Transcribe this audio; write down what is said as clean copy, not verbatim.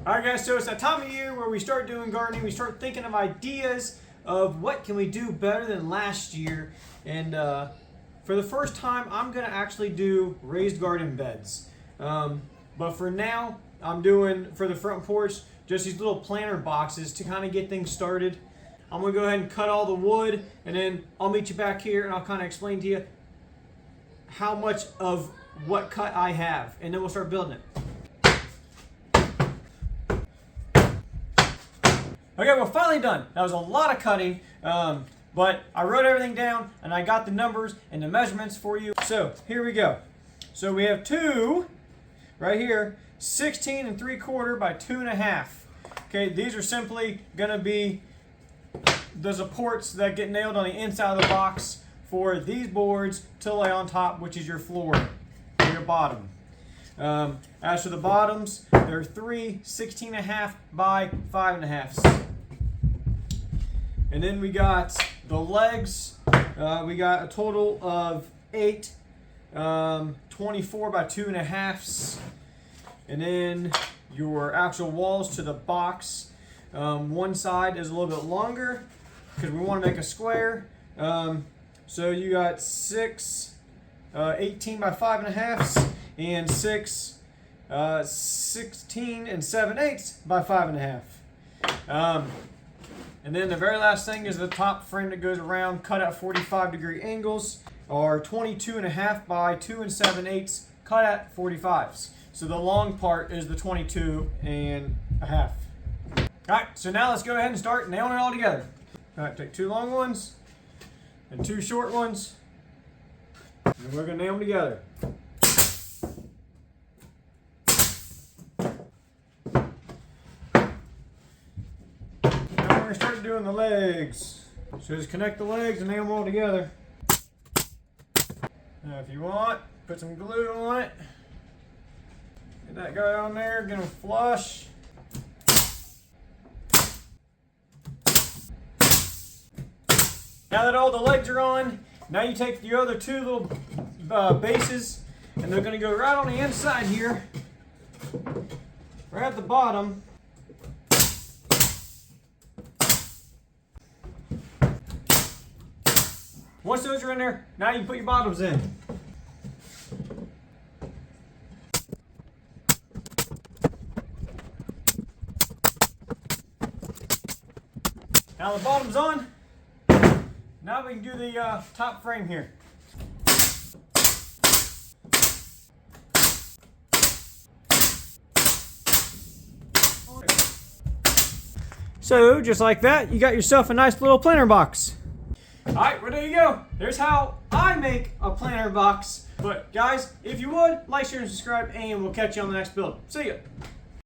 Alright guys, so it's that time of year where we start doing gardening, we start thinking of ideas of what can we do better than last year. And for the first time, I'm going to actually do raised garden beds. But for now, I'm doing, for the front porch, just these little planter boxes to kind of get things started. I'm going to go ahead and cut all the wood, and then I'll meet you back here and I'll kind of explain to you how much of what cut I have, and then we'll start building it. Okay, we're finally done. That was a lot of cutting, but I wrote everything down and I got the numbers and the measurements for you. So here we go. So we have two right here, 16 3/4 by 2.5. Okay, these are simply gonna be the supports that get nailed on the inside of the box for these boards to lay on top, which is your floor, or your bottom. As for the bottoms, they're 3 16.5 by 5.5. And then we got the legs. We got a total of 8 24 by 2.5. And then your actual walls to the box. One side is a little bit longer because we want to make a square. So you got 6 18 by 5.5 and 6 16 7/8 by 5.5. And then the very last thing is the top frame that goes around, cut at 45-degree angles, or 22.5 by 2 7/8, cut at 45s. So the long part is the 22.5. All right, so now let's go ahead and start nailing it all together. All right, take 2 long ones and 2 short ones, and we're gonna nail them together. We're gonna start doing the legs. So just connect the legs and nail them all together. Now if you want, put some glue on it. Get that guy on there, get them flush. Now that all the legs are on, now you take your other 2 little bases, and they're gonna go right on the inside here, right at the bottom. Once those are in there, now you can put your bottoms in. Now the bottom's on. Now we can do the top frame here. So just like that, you got yourself a nice little planter box. Alright, well there you go. There's how I make a planter box. But guys, if you would, like, share, and subscribe, and we'll catch you on the next build. See ya.